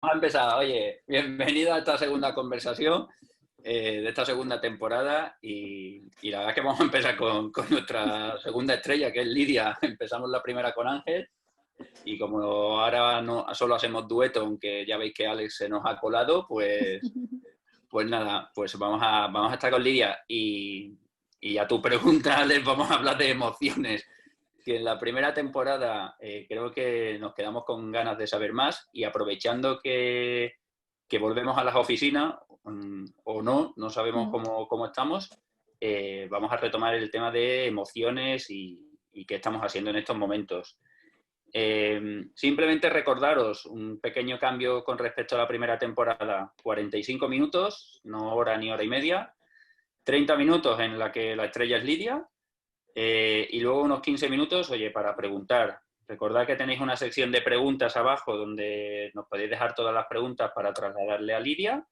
a empezar. Oye, bienvenido a esta segunda conversación de esta segunda temporada y la verdad es que vamos a empezar con nuestra segunda estrella, que es Lidia. Empezamos la primera con Ángel y como ahora no, solo hacemos dueto, aunque ya veis que Alex se nos ha colado, pues nada, pues vamos a estar con Lidia y a tu pregunta, Alex, vamos a hablar de emociones. Que en la primera temporada creo que nos quedamos con ganas de saber más y aprovechando que volvemos a las oficinas o no sabemos cómo estamos, vamos a retomar el tema de emociones y qué estamos haciendo en estos momentos. Simplemente recordaros un pequeño cambio con respecto a la primera temporada, 45 minutos, no hora ni hora y media, 30 minutos en la que la estrella es Lidia. Y luego unos 15 minutos, oye, para preguntar. Recordad que tenéis una sección de preguntas abajo donde nos podéis dejar todas las preguntas para trasladarle a Lidia.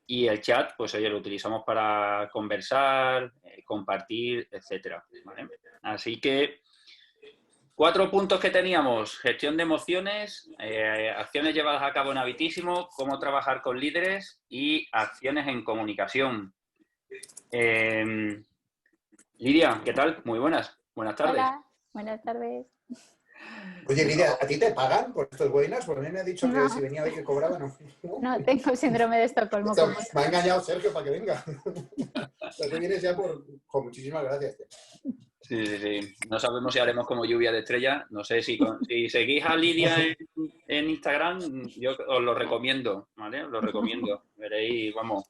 Y el chat, pues oye, lo utilizamos para conversar, compartir, etcétera. ¿Vale? Así que 4 puntos que teníamos: gestión de emociones, acciones llevadas a cabo en Habitísimo, cómo trabajar con líderes y acciones en comunicación. Lidia, ¿qué tal? Muy buenas. Buenas tardes. Hola, buenas tardes. Oye, Lidia, ¿a ti te pagan por estos webinars? Porque a mí me ha dicho que si No, venía hoy que cobraba, no. no, tengo síndrome de Estocolmo como Me ha engañado Sergio para que venga. Pero tú vienes ya por... muchísimas gracias. Sí. No sabemos si haremos como lluvia de estrellas. No sé si seguís a Lidia en Instagram, yo os lo recomiendo, ¿vale? Os lo recomiendo. Veréis, vamos,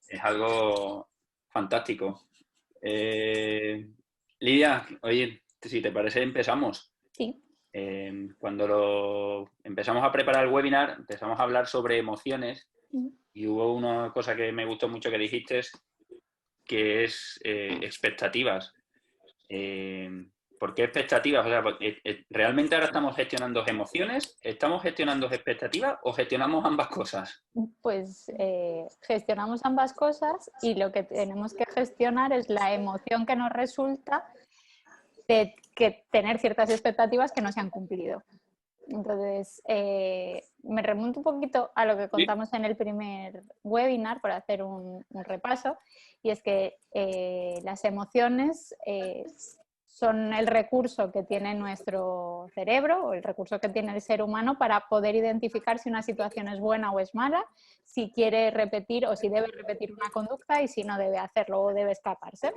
es algo fantástico. Lidia, oye, si te parece, empezamos. Sí. Cuando empezamos a preparar el webinar, empezamos a hablar sobre emociones y hubo una cosa que me gustó mucho que dijiste, que es expectativas. ¿Por qué expectativas? O sea, ¿realmente ahora estamos gestionando emociones? ¿Estamos gestionando expectativas o gestionamos ambas cosas? Pues gestionamos ambas cosas y lo que tenemos que gestionar es la emoción que nos resulta de que tener ciertas expectativas que no se han cumplido. Entonces, me remonto un poquito a lo que contamos en el primer webinar por hacer un repaso, y es que las emociones son el recurso que tiene nuestro cerebro o el recurso que tiene el ser humano para poder identificar si una situación es buena o es mala, si quiere repetir o si debe repetir una conducta y si no debe hacerlo o debe escaparse.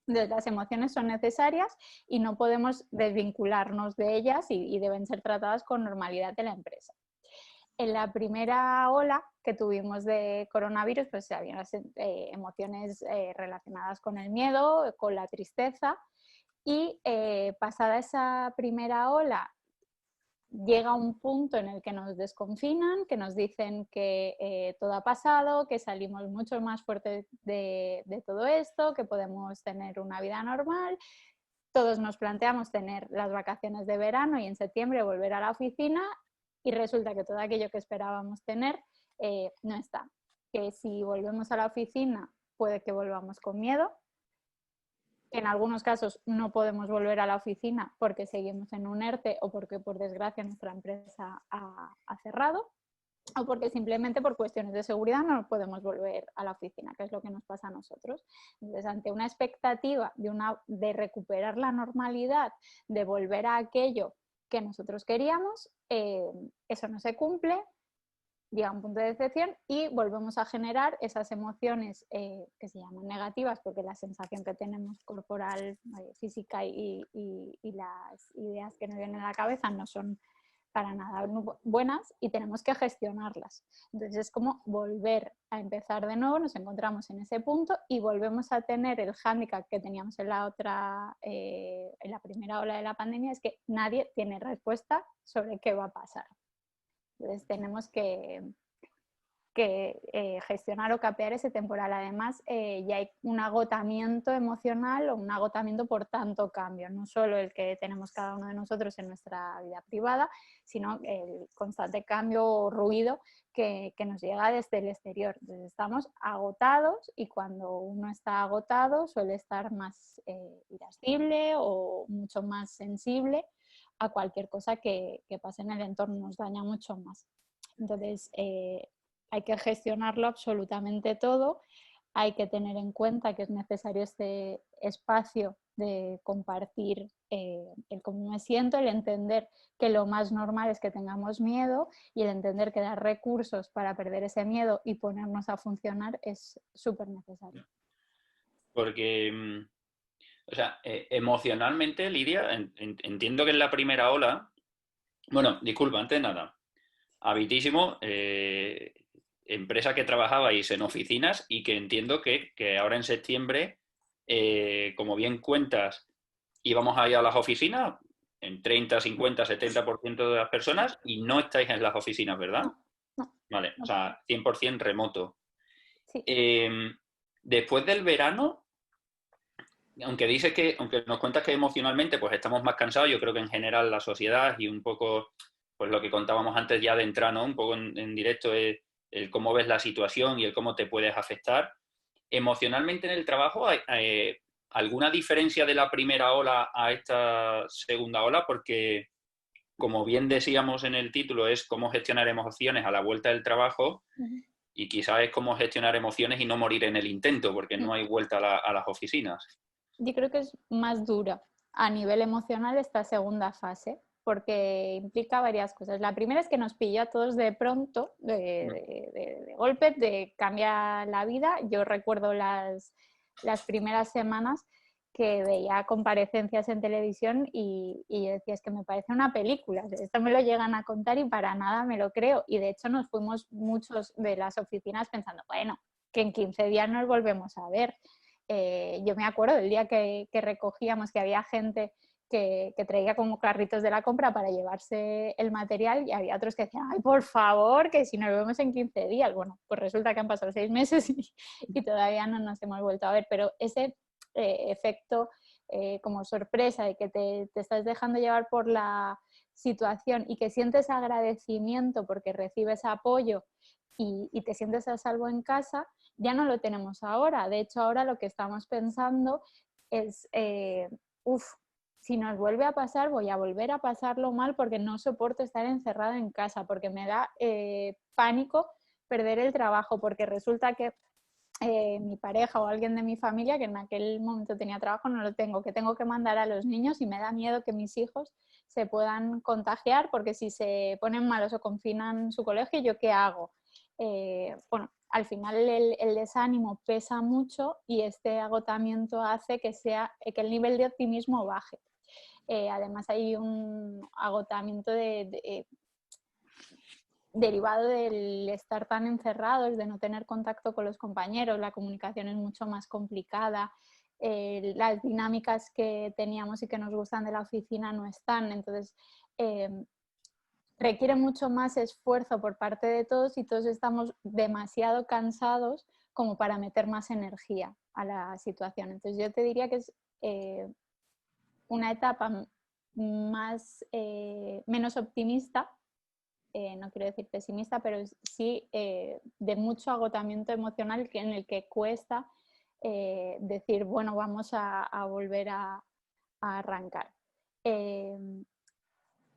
Entonces, las emociones son necesarias y no podemos desvincularnos de ellas y deben ser tratadas con normalidad en la empresa. En la primera ola que tuvimos de coronavirus, pues había emociones relacionadas con el miedo, con la tristeza, y pasada esa primera ola llega un punto en el que nos desconfinan, que nos dicen que todo ha pasado, que salimos mucho más fuertes de todo esto, que podemos tener una vida normal. Todos nos planteamos tener las vacaciones de verano y en septiembre volver a la oficina, y resulta que todo aquello que esperábamos tener no está. Que si volvemos a la oficina puede que volvamos con miedo. En algunos casos no podemos volver a la oficina porque seguimos en un ERTE o porque por desgracia nuestra empresa ha cerrado, o porque simplemente por cuestiones de seguridad no podemos volver a la oficina, que es lo que nos pasa a nosotros. Entonces, ante una expectativa de recuperar la normalidad, de volver a aquello que nosotros queríamos, eso no se cumple, llega a un punto de decepción y volvemos a generar esas emociones que se llaman negativas, porque la sensación que tenemos corporal, física y las ideas que nos vienen a la cabeza no son para nada buenas y tenemos que gestionarlas. Entonces es como volver a empezar de nuevo, nos encontramos en ese punto y volvemos a tener el hándicap que teníamos en la primera ola de la pandemia, es que nadie tiene respuesta sobre qué va a pasar. Entonces tenemos que gestionar o capear ese temporal. Además, ya hay un agotamiento emocional o un agotamiento por tanto cambio, no solo el que tenemos cada uno de nosotros en nuestra vida privada, sino el constante cambio o ruido que nos llega desde el exterior. Entonces, estamos agotados y cuando uno está agotado suele estar más irascible o mucho más sensible a cualquier cosa que pase en el entorno, nos daña mucho más. Entonces, hay que gestionarlo absolutamente todo. Hay que tener en cuenta que es necesario este espacio de compartir el cómo me siento, el entender que lo más normal es que tengamos miedo y el entender que dar recursos para perder ese miedo y ponernos a funcionar es súper necesario. Porque, o sea, emocionalmente, Lidia, entiendo que en la primera ola, bueno, disculpa, antes de nada, Habitísimo, empresa que trabajabais en oficinas y que entiendo que ahora en septiembre, como bien cuentas, íbamos a ir a las oficinas en 30, 50, 70% de las personas y no estáis en las oficinas, ¿verdad? No, no, Vale, o no. sea, 100% remoto. Sí. Después del verano, aunque nos cuentas que emocionalmente pues estamos más cansados, yo creo que en general la sociedad y un poco, pues lo que contábamos antes ya de entrar, ¿no? Un poco en directo es el cómo ves la situación y el cómo te puedes afectar. Emocionalmente en el trabajo, ¿hay alguna diferencia de la primera ola a esta segunda ola? Porque, como bien decíamos en el título, es cómo gestionar emociones a la vuelta del trabajo y quizás es cómo gestionar emociones y no morir en el intento, porque no hay vuelta a las oficinas. Yo creo que es más dura a nivel emocional esta segunda fase, porque implica varias cosas. La primera es que nos pilla a todos de pronto, de golpe, de cambia la vida. Yo recuerdo las primeras semanas que veía comparecencias en televisión y decía, es que me parece una película, esto me lo llegan a contar y para nada me lo creo. Y de hecho nos fuimos muchos de las oficinas pensando, bueno, que en 15 días nos volvemos a ver. Yo me acuerdo del día que recogíamos que había gente que traía como carritos de la compra para llevarse el material y había otros que decían, ay, por favor, que si nos vemos en 15 días. Bueno, pues resulta que han pasado 6 meses y todavía no nos hemos vuelto a ver, pero ese efecto como sorpresa de que te estás dejando llevar por la situación y que sientes agradecimiento porque recibes apoyo y te sientes a salvo en casa, ya no lo tenemos ahora. De hecho, ahora lo que estamos pensando es, si nos vuelve a pasar, voy a volver a pasarlo mal porque no soporto estar encerrada en casa, porque me da pánico perder el trabajo, porque resulta que mi pareja o alguien de mi familia, que en aquel momento tenía trabajo, no lo tengo, que tengo que mandar a los niños y me da miedo que mis hijos se puedan contagiar porque si se ponen malos o confinan su colegio, ¿yo qué hago? Bueno, al final el desánimo pesa mucho y este agotamiento hace que el nivel de optimismo baje. Además hay un agotamiento derivado del estar tan encerrados, de no tener contacto con los compañeros, la comunicación es mucho más complicada, las dinámicas que teníamos y que nos gustan de la oficina no están, entonces requiere mucho más esfuerzo por parte de todos y todos estamos demasiado cansados como para meter más energía a la situación. Entonces yo te diría que es una etapa menos optimista, no quiero decir pesimista, pero sí de mucho agotamiento emocional en el que cuesta decir, bueno, vamos a volver a arrancar.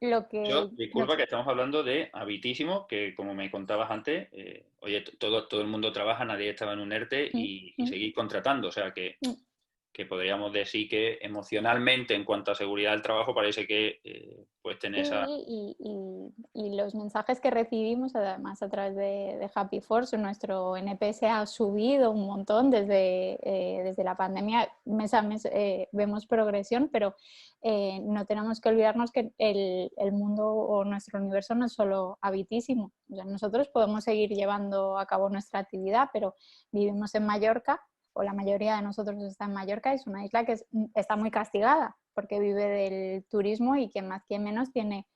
Disculpa que estamos hablando de Habitísimo, que como me contabas antes, oye, todo el mundo trabaja, nadie estaba en un ERTE y seguís contratando, o sea que podríamos decir que emocionalmente en cuanto a seguridad del trabajo parece que pues tenés esa... y los mensajes que recibimos además a través de Happy Force, nuestro NPS ha subido un montón desde la pandemia, mes a mes vemos progresión, pero no tenemos que olvidarnos que el mundo o nuestro universo no es solo Habitísimo. O sea, nosotros podemos seguir llevando a cabo nuestra actividad, pero vivimos en Mallorca, o la mayoría de nosotros está en Mallorca, es una isla que está muy castigada porque vive del turismo y quien más quien menos tiene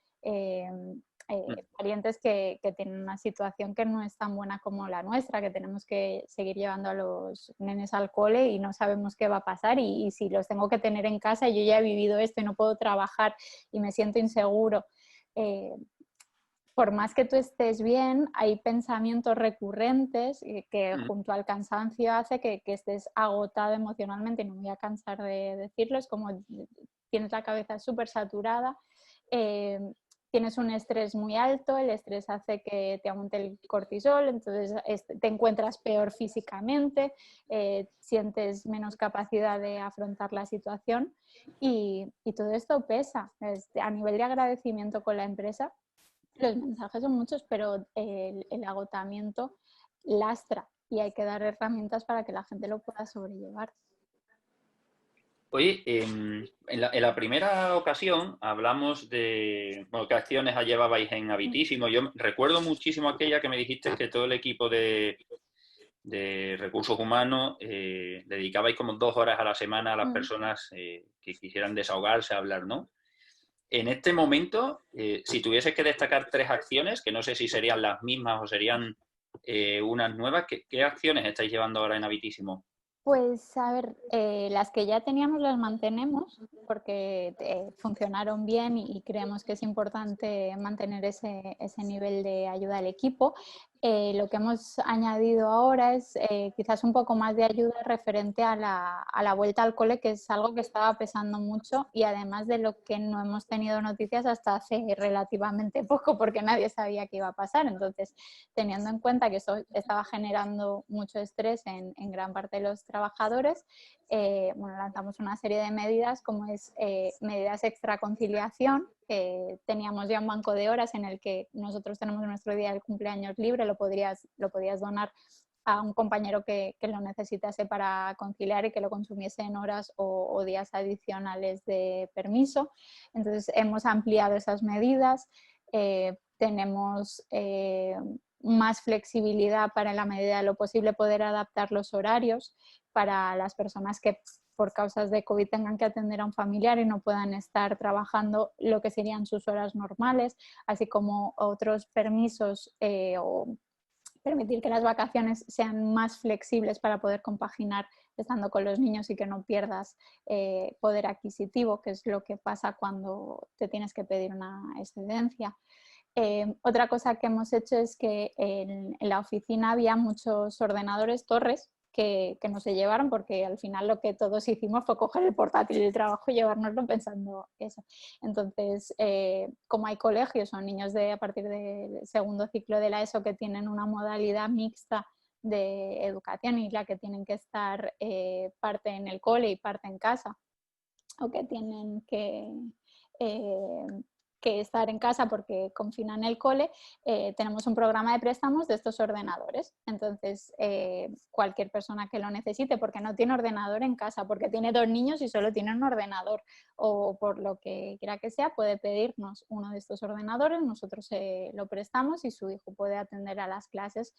parientes que tienen una situación que no es tan buena como la nuestra, que tenemos que seguir llevando a los nenes al cole y no sabemos qué va a pasar y si los tengo que tener en casa y yo ya he vivido esto y no puedo trabajar y me siento inseguro. Por más que tú estés bien, hay pensamientos recurrentes que junto al cansancio hace que estés agotado emocionalmente, y no me voy a cansar de decirlo, es como tienes la cabeza súper saturada, tienes un estrés muy alto, el estrés hace que te aumente el cortisol, entonces te encuentras peor físicamente, sientes menos capacidad de afrontar la situación y todo esto pesa. A nivel de agradecimiento con la empresa, los mensajes son muchos, pero el agotamiento lastra y hay que dar herramientas para que la gente lo pueda sobrellevar. Oye, en la primera ocasión hablamos de bueno, qué acciones llevabais en Habitísimo. Yo recuerdo muchísimo aquella que me dijiste que todo el equipo de recursos humanos dedicabais como 2 horas a la semana a las personas que quisieran desahogarse, hablar, ¿no? En este momento, si tuvieses que destacar 3 acciones, que no sé si serían las mismas o serían unas nuevas, ¿qué acciones estáis llevando ahora en Habitísimo? Pues a ver, las que ya teníamos las mantenemos porque funcionaron bien y creemos que es importante mantener ese nivel de ayuda al equipo. Lo que hemos añadido ahora es quizás un poco más de ayuda referente a la vuelta al cole, que es algo que estaba pesando mucho y además de lo que no hemos tenido noticias hasta hace relativamente poco porque nadie sabía qué iba a pasar. Entonces, teniendo en cuenta que eso estaba generando mucho estrés en gran parte de los trabajadores, bueno, lanzamos una serie de medidas como es medidas extra conciliación. Teníamos ya un banco de horas en el que nosotros tenemos nuestro día del cumpleaños libre, lo podías donar a un compañero que lo necesitase para conciliar y que lo consumiese en horas o días adicionales de permiso. Entonces hemos ampliado esas medidas, tenemos más flexibilidad para en la medida de lo posible poder adaptar los horarios para las personas que por causas de COVID tengan que atender a un familiar y no puedan estar trabajando lo que serían sus horas normales, así como otros permisos o permitir que las vacaciones sean más flexibles para poder compaginar estando con los niños y que no pierdas poder adquisitivo, que es lo que pasa cuando te tienes que pedir una excedencia. Otra cosa que hemos hecho es que en la oficina había muchos ordenadores torres que no se llevaron porque al final lo que todos hicimos fue coger el portátil del trabajo y llevárnoslo pensando eso. Entonces, como hay colegios o niños a partir del segundo ciclo de la ESO que tienen una modalidad mixta de educación y la que tienen que estar parte en el cole y parte en casa, o que tienen que estar en casa porque confinan el cole, tenemos un programa de préstamos de estos ordenadores. Entonces, cualquier persona que lo necesite, porque no tiene ordenador en casa, porque tiene 2 niños y solo tiene un ordenador, o por lo que quiera que sea, puede pedirnos uno de estos ordenadores, nosotros lo prestamos y su hijo puede atender a las clases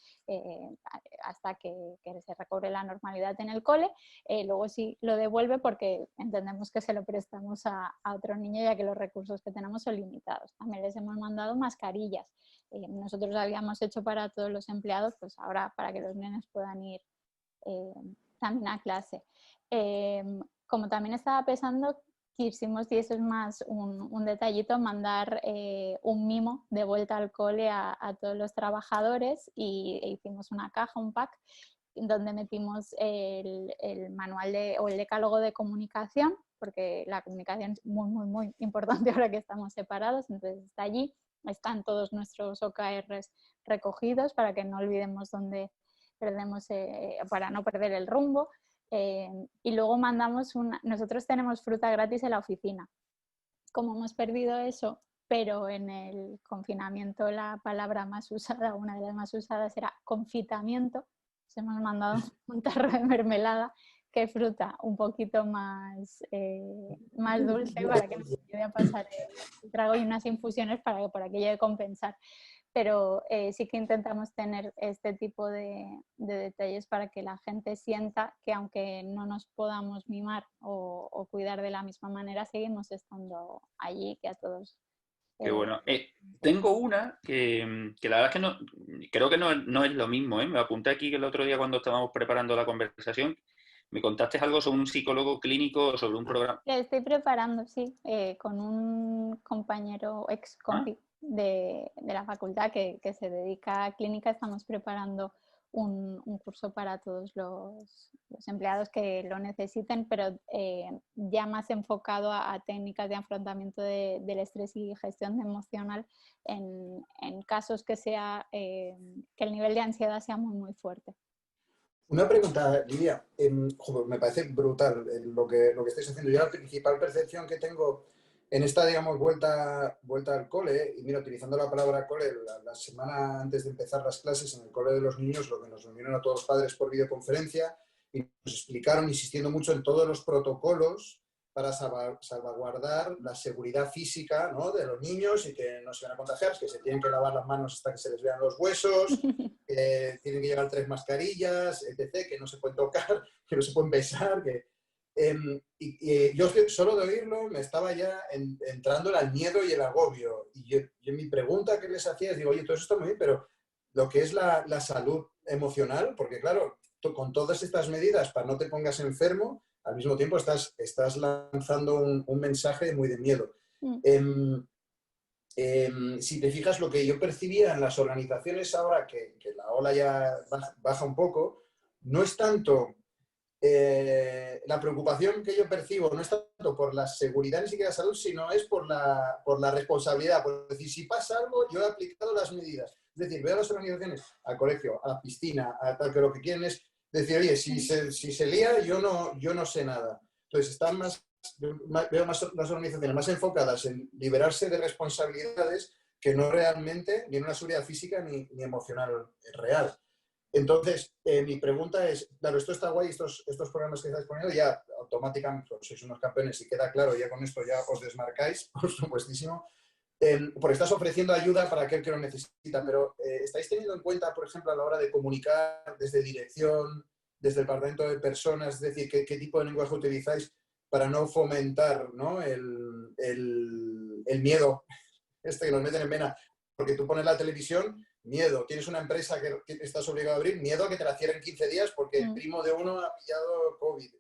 hasta que se recobre la normalidad en el cole. Luego sí lo devuelve porque entendemos que se lo prestamos a otro niño ya que los recursos que tenemos son limitados. También les hemos mandado mascarillas. Nosotros habíamos hecho para todos los empleados, pues ahora para que los nenes puedan ir también a clase. Como también estaba pensando, quisimos, y eso es más un detallito, mandar un mimo de vuelta al cole a todos los trabajadores e hicimos una caja, un pack, donde metimos el manual o el decálogo de comunicación, porque la comunicación es muy, muy, muy importante ahora que estamos separados, entonces está allí, están todos nuestros OKRs recogidos para que no olvidemos dónde perdemos, para no perder el rumbo, y luego mandamos nosotros tenemos fruta gratis en la oficina. Como hemos perdido eso, pero en el confinamiento la palabra más usada, una de las más usadas era confitamiento, hemos mandado un tarro de mermelada, que es fruta un poquito más dulce para que nos ayude a pasar el trago y unas infusiones para que por aquello de compensar. Pero sí que intentamos tener este tipo de detalles para que la gente sienta que aunque no nos podamos mimar o cuidar de la misma manera, seguimos estando allí, que a todos. Qué bueno. Tengo una que la verdad es que no, creo que no es lo mismo, ¿eh? Me apunté aquí que el otro día cuando estábamos preparando la conversación, me contaste algo sobre un psicólogo clínico, sobre un programa. Le estoy preparando, sí, con un compañero ex ¿Ah? compi de la facultad que se dedica a clínica, estamos preparando un curso para todos los empleados que lo necesiten, pero ya más enfocado a técnicas de afrontamiento del estrés y gestión emocional en casos que el nivel de ansiedad sea muy, muy fuerte. Una pregunta, Lidia. Joder, me parece brutal lo que estáis haciendo. Yo la principal percepción que tengo en esta, digamos, vuelta al cole, y mira, utilizando la palabra cole, la semana antes de empezar las clases en el cole de los niños, lo que nos reunieron a todos los padres por videoconferencia y nos explicaron, insistiendo mucho en todos los protocolos para salvaguardar la seguridad física, ¿no?, de los niños y que no se van a contagiar, que se tienen que lavar las manos hasta que se les vean los huesos, que tienen que llevar 3 mascarillas, etc., que no se pueden tocar, que no se pueden besar, que... yo solo de oírlo me estaba ya entrando el miedo y el agobio. Y yo mi pregunta que les hacía es, digo, oye, todo eso está muy bien, pero lo que es la salud emocional, porque claro, con todas estas medidas para no te pongas enfermo, al mismo tiempo estás lanzando un mensaje muy de miedo. Si te fijas, lo que yo percibía en las organizaciones ahora, que la ola ya baja un poco, no es tanto... la preocupación que yo percibo no es tanto por la seguridad ni siquiera la salud, sino es por la responsabilidad. Por decir, si pasa algo, yo he aplicado las medidas. Es decir, veo a las organizaciones, al colegio, a la piscina, a tal, que lo que quieren es decir, oye, si se lía, yo no sé nada. Entonces, veo más las organizaciones más enfocadas en liberarse de responsabilidades que no realmente ni en una seguridad física ni emocional real. Entonces, mi pregunta es, claro, esto está guay, estos programas que estáis poniendo, ya automáticamente sois unos campeones y queda claro, ya con esto ya os desmarcáis, por supuestísimo, porque estás ofreciendo ayuda para aquel que lo necesita, pero ¿estáis teniendo en cuenta, por ejemplo, a la hora de comunicar desde dirección, desde el departamento de personas, es decir, qué tipo de lenguaje utilizáis para no fomentar, ¿no?, el miedo que nos meten en vena? Porque tú pones la televisión, miedo. Tienes una empresa que estás obligado a abrir, miedo a que te la cierren 15 días porque el primo de uno ha pillado COVID.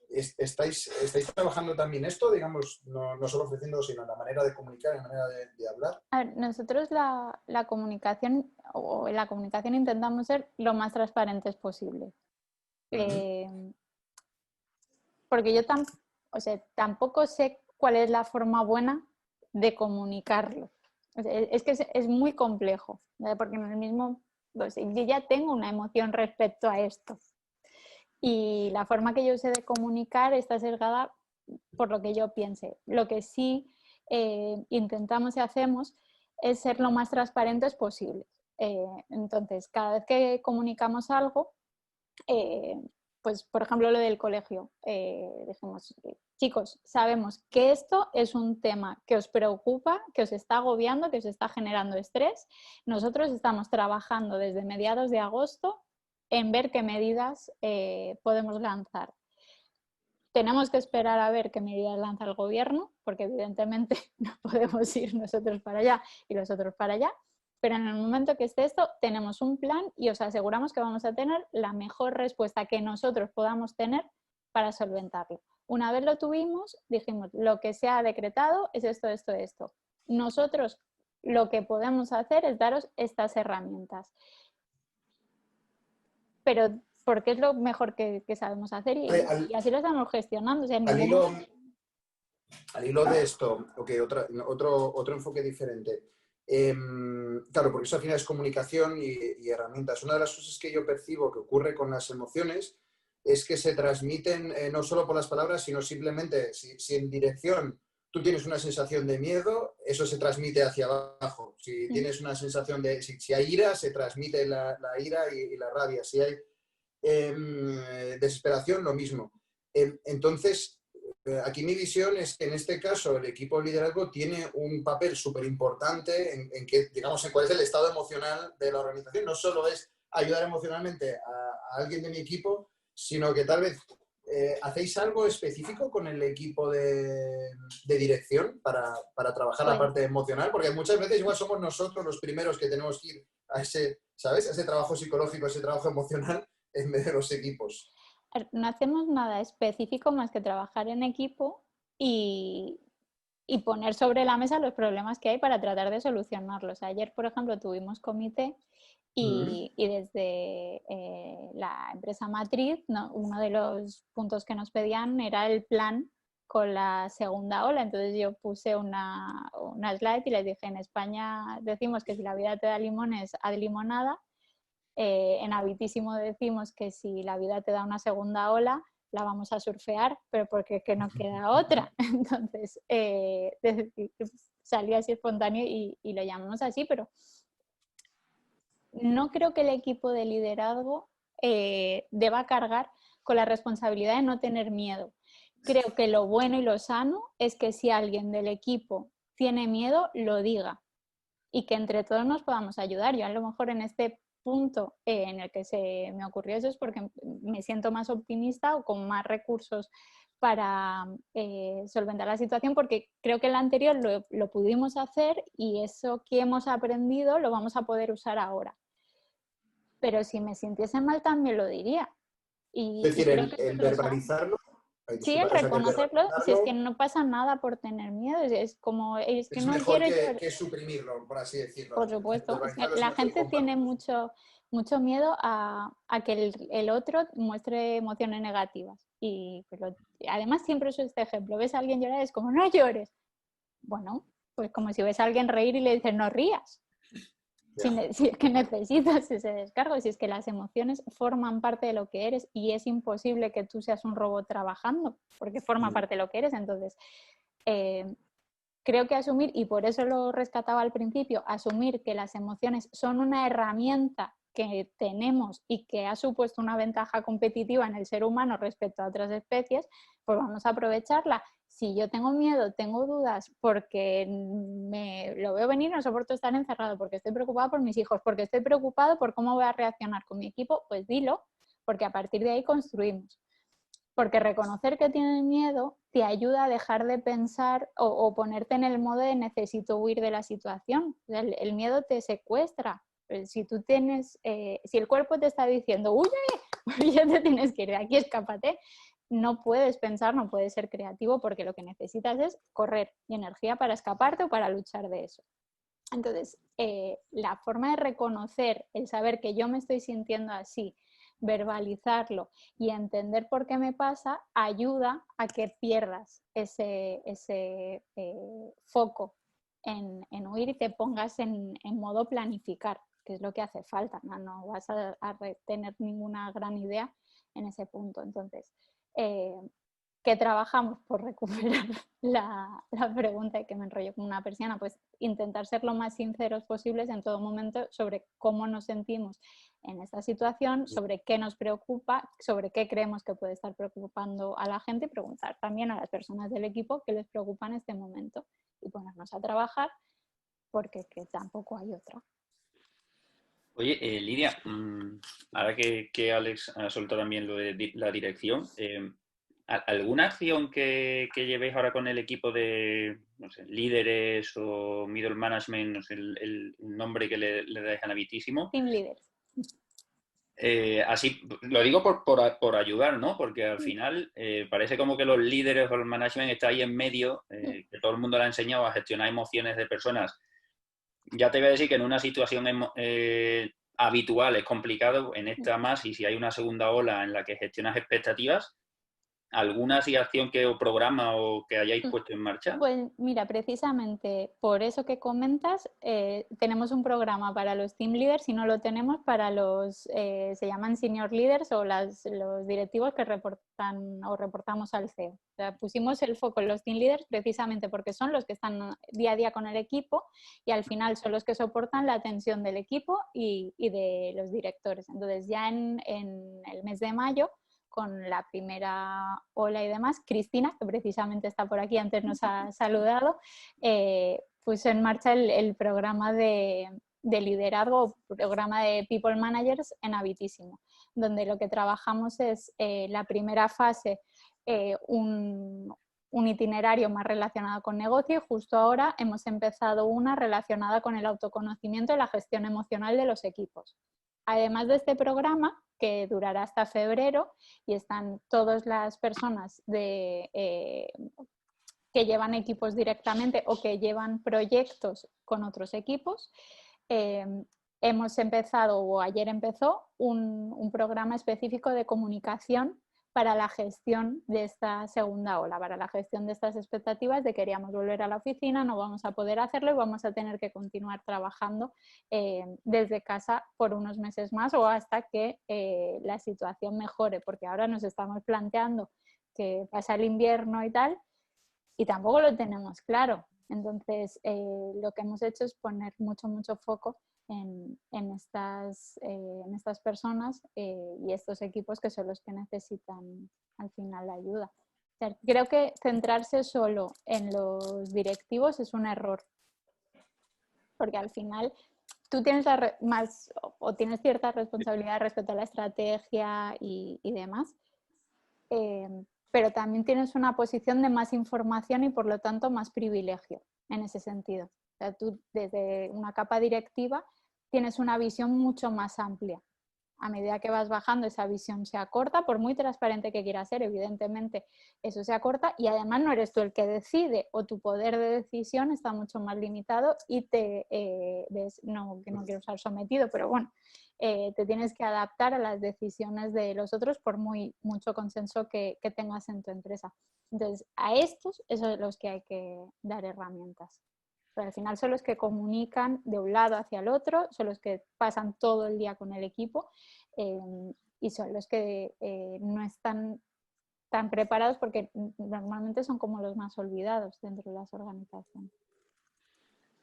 ¿Estáis trabajando también esto, digamos, no solo ofreciendo, sino la manera de comunicar, la manera de hablar? A ver, nosotros la comunicación, o en la comunicación intentamos ser lo más transparentes posible. Porque yo tampoco sé cuál es la forma buena de comunicarlo. O sea, es que es muy complejo, ¿vale? Porque en el mismo, pues, yo ya tengo una emoción respecto a esto. Y la forma que yo sé de comunicar está sesgada por lo que yo piense. Lo que sí intentamos y hacemos es ser lo más transparentes posible. Entonces, cada vez que comunicamos algo, pues por ejemplo lo del colegio, dijimos, chicos, sabemos que esto es un tema que os preocupa, que os está agobiando, que os está generando estrés. Nosotros estamos trabajando desde mediados de agosto en ver qué medidas podemos lanzar. Tenemos que esperar a ver qué medidas lanza el gobierno, porque evidentemente no podemos ir nosotros para allá y los otros para allá. Pero en el momento que esté esto, tenemos un plan y os aseguramos que vamos a tener la mejor respuesta que nosotros podamos tener para solventarlo. Una vez lo tuvimos, dijimos, lo que se ha decretado es esto, esto, esto. Nosotros lo que podemos hacer es daros estas herramientas. Pero porque es lo mejor que sabemos hacer y así lo estamos gestionando. O sea, al hilo de esto, okay, otro enfoque diferente. Claro, porque eso al final es comunicación y herramientas. Una de las cosas que yo percibo que ocurre con las emociones es que se transmiten no solo por las palabras, sino simplemente si en dirección tú tienes una sensación de miedo, eso se transmite hacia abajo. Si tienes una sensación de... Si hay ira, se transmite la ira y la rabia. Si hay desesperación, lo mismo. Entonces, aquí mi visión es que en este caso el equipo de liderazgo tiene un papel súper importante en que, digamos, en cuál es el estado emocional de la organización. No solo es ayudar emocionalmente a alguien de mi equipo, sino que tal vez hacéis algo específico con el equipo de dirección para trabajar la parte emocional, porque muchas veces igual somos nosotros los primeros que tenemos que ir a ese, ¿sabes?, a ese trabajo psicológico, a ese trabajo emocional en vez de los equipos. No hacemos nada específico más que trabajar en equipo y y poner sobre la mesa los problemas que hay para tratar de solucionarlos. Ayer, por ejemplo, tuvimos comité y desde la empresa matriz, ¿no? Uno de los puntos que nos pedían era el plan con la segunda ola. Entonces yo puse una slide y les dije, en España decimos que si la vida te da limones, haz limonada. En Habitísimo decimos que si la vida te da una segunda ola, la vamos a surfear, pero porque es que no queda otra. Entonces salió así espontáneo y lo llamamos así, pero no creo que el equipo de liderazgo deba cargar con la responsabilidad de no tener miedo. Creo que lo bueno y lo sano es que si alguien del equipo tiene miedo, lo diga y que entre todos nos podamos ayudar. Yo a lo mejor en este punto en el que se me ocurrió eso es porque me siento más optimista o con más recursos para solventar la situación, porque creo que el anterior lo pudimos hacer y eso que hemos aprendido lo vamos a poder usar ahora. Pero si me sintiese mal también lo diría. Es decir, el verbalizarlo. Sí, el reconocerlo, si es que no pasa nada por tener miedo, es como, es que es no mejor quiero... que suprimirlo, por así decirlo. Por supuesto, la gente tiene mucho miedo a que el otro muestre emociones negativas. Pero además siempre uso este ejemplo, ves a alguien llorar, es como, no llores. Bueno, pues como si ves a alguien reír y le dices, no rías. Si es que necesitas ese descargo, si es que las emociones forman parte de lo que eres y es imposible que tú seas un robot trabajando, porque forma parte de lo que eres. Entonces, creo que asumir, y por eso lo rescataba al principio, asumir que las emociones son una herramienta que tenemos y que ha supuesto una ventaja competitiva en el ser humano respecto a otras especies, pues vamos a aprovecharla. Si yo tengo miedo, tengo dudas porque me lo veo venir, no soporto estar encerrado, porque estoy preocupado por mis hijos, porque estoy preocupado por cómo voy a reaccionar con mi equipo, pues dilo, porque a partir de ahí construimos. Porque reconocer que tienes miedo te ayuda a dejar de pensar o ponerte en el modo de necesito huir de la situación. El miedo te secuestra. Si tú tienes, si el cuerpo te está diciendo, huye, ya te tienes que ir de aquí, escápate, no puedes pensar, no puedes ser creativo porque lo que necesitas es correr y energía para escaparte o para luchar de eso. Entonces, la forma de reconocer, el saber que yo me estoy sintiendo así, verbalizarlo y entender por qué me pasa, ayuda a que pierdas ese foco en huir y te pongas en modo planificar, que es lo que hace falta. No vas a tener ninguna gran idea en ese punto. Entonces, que trabajamos por recuperar la pregunta, y que me enrollo como una persiana, pues intentar ser lo más sinceros posibles en todo momento sobre cómo nos sentimos en esta situación, sobre qué nos preocupa, sobre qué creemos que puede estar preocupando a la gente, y preguntar también a las personas del equipo qué les preocupa en este momento y ponernos a trabajar porque que tampoco hay otra. Oye, Lidia, ahora que Alex ha soltado también lo de la dirección, ¿alguna acción que llevéis ahora con el equipo de, no sé, líderes o middle management, no sé, el nombre que le dais a Habitísimo? Team leaders. Así, lo digo por ayudar, ¿no? Porque al final parece como que los líderes o el management está ahí en medio, que todo el mundo le ha enseñado a gestionar emociones de personas. Ya te voy a decir que en una situación habitual es complicado, en esta más, y si hay una segunda ola en la que gestionas expectativas, ¿alguna acción o programa o que hayáis puesto en marcha? Pues mira, precisamente por eso que comentas, tenemos un programa para los team leaders y no lo tenemos para los, se llaman senior leaders o los directivos que reportan o reportamos al CEO. O sea, pusimos el foco en los team leaders precisamente porque son los que están día a día con el equipo y al final son los que soportan la atención del equipo y de los directores. Entonces ya en el mes de mayo, con la primera ola y demás, Cristina, que precisamente está por aquí, antes nos ha saludado, puso en marcha el programa de liderazgo, programa de People Managers en Habitísimo, donde lo que trabajamos es la primera fase, un itinerario más relacionado con negocio, y justo ahora hemos empezado una relacionada con el autoconocimiento y la gestión emocional de los equipos. Además de este programa, que durará hasta febrero, y están todas las personas que que llevan equipos directamente o que llevan proyectos con otros equipos. Hemos empezado, o ayer empezó, un programa específico de comunicación para la gestión de esta segunda ola, para la gestión de estas expectativas de queríamos volver a la oficina, no vamos a poder hacerlo y vamos a tener que continuar trabajando desde casa por unos meses más o hasta que la situación mejore, porque ahora nos estamos planteando que pasa el invierno y tal, y tampoco lo tenemos claro. Entonces, lo que hemos hecho es poner mucho foco en estas personas y estos equipos que son los que necesitan al final la ayuda. O sea, creo que centrarse solo en los directivos es un error, porque al final tú tienes tienes cierta responsabilidad respecto a la estrategia y demás, pero también tienes una posición de más información y por lo tanto más privilegio en ese sentido. O sea, tú desde una capa directiva tienes una visión mucho más amplia. A medida que vas bajando, esa visión se acorta, por muy transparente que quieras ser, evidentemente eso se acorta y además no eres tú el que decide o tu poder de decisión está mucho más limitado y te ves, no quiero usar sometido, pero bueno, te tienes que adaptar a las decisiones de los otros por mucho consenso que tengas en tu empresa. Entonces, a estos, esos son los que hay que dar herramientas. Pero al final son los que comunican de un lado hacia el otro, son los que pasan todo el día con el equipo y son los que no están tan preparados porque normalmente son como los más olvidados dentro de las organizaciones.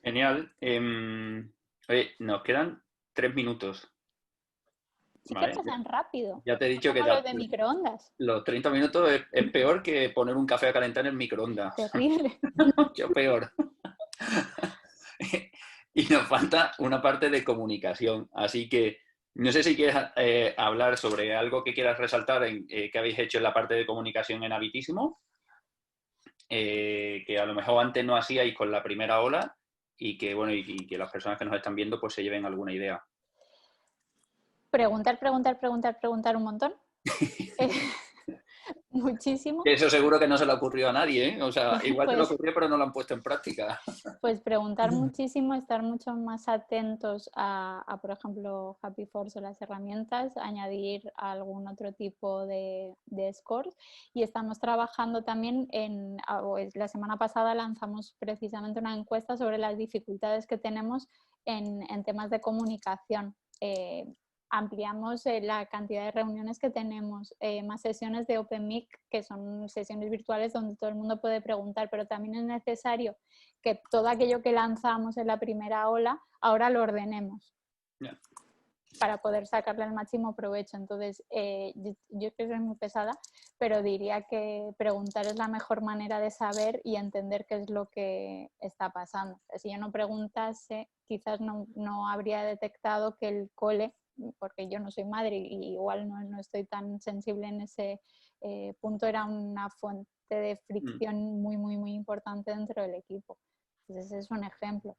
Genial. Oye, nos quedan 3 minutos. Sí ¿Vale? que pasan rápido. Ya te he dicho que Como los de microondas. los 30 minutos es peor que poner un café a calentar en el microondas. Terrible. Mucho peor. Y nos falta una parte de comunicación. Así que no sé si quieres hablar sobre algo que quieras resaltar que habéis hecho en la parte de comunicación en Habitísimo, que a lo mejor antes no hacíais con la primera ola y que, bueno, y que las personas que nos están viendo pues se lleven alguna idea. Preguntar un montón. Muchísimo. Eso seguro que no se le ocurrió a nadie, ¿eh? O sea, igual se le Pues, ocurrió, pero no lo han puesto en práctica. pues preguntar muchísimo, estar mucho más atentos por ejemplo, Happy Force o las herramientas, añadir algún otro tipo de scores. Y estamos trabajando también la semana pasada lanzamos precisamente una encuesta sobre las dificultades que tenemos en temas de comunicación. Ampliamos la cantidad de reuniones que tenemos, más sesiones de Open Mic, que son sesiones virtuales donde todo el mundo puede preguntar, pero también es necesario que todo aquello que lanzamos en la primera ola, ahora lo ordenemos. Yeah. Para poder sacarle el máximo provecho. Entonces, yo creo que soy muy pesada, pero diría que preguntar es la mejor manera de saber y entender qué es lo que está pasando. Si yo no preguntase, quizás no habría detectado que el cole, porque yo no soy madre y igual no estoy tan sensible en ese punto, era una fuente de fricción muy importante dentro del equipo. Entonces, ese es un ejemplo.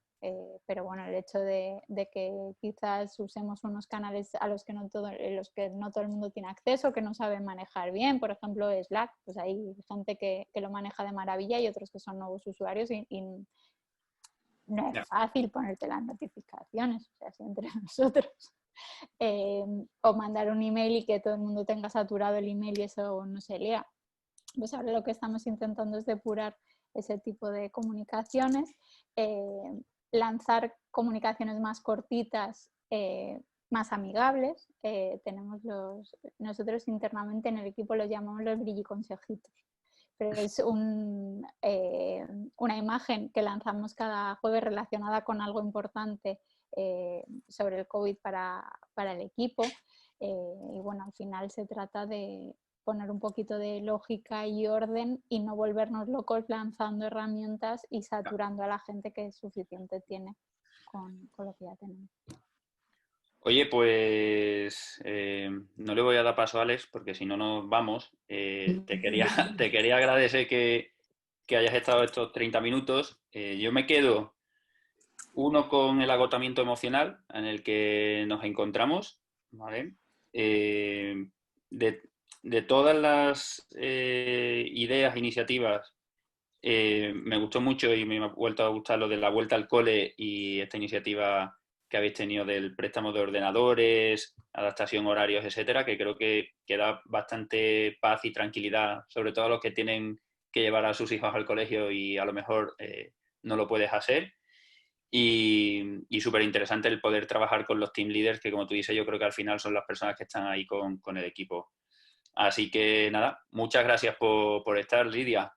Pero bueno, el hecho de que quizás usemos unos canales a los que no todo el mundo tiene acceso, que no saben manejar bien, por ejemplo Slack, pues hay gente que lo maneja de maravilla y otros que son nuevos usuarios y no es fácil ponerte las notificaciones, o sea, así entre nosotros. O mandar un email y que todo el mundo tenga saturado el email y eso no se lea. Pues ahora lo que estamos intentando es depurar ese tipo de comunicaciones, lanzar comunicaciones más cortitas, más amigables. Nosotros internamente en el equipo los llamamos los brilliconsejitos, pero es una imagen que lanzamos cada jueves relacionada con algo importante sobre el COVID para el equipo. Y bueno, al final se trata de poner un poquito de lógica y orden y no volvernos locos lanzando herramientas y saturando a la gente, que suficiente tiene con lo que ya tenemos. Oye, pues no le voy a dar paso a Alex porque si no nos vamos. Te quería agradecer que hayas estado estos 30 minutos. Yo me quedo, uno, con el agotamiento emocional en el que nos encontramos, ¿vale? De todas las ideas, iniciativas me gustó mucho y me ha vuelto a gustar lo de la vuelta al cole y esta iniciativa que habéis tenido del préstamo de ordenadores, adaptación horarios, etcétera, que creo que da bastante paz y tranquilidad, sobre todo a los que tienen que llevar a sus hijos al colegio y a lo mejor no lo puedes hacer. Y súper interesante el poder trabajar con los team leaders, que como tú dices, yo creo que al final son las personas que están ahí con el equipo. Así que nada, muchas gracias por estar, Lidia.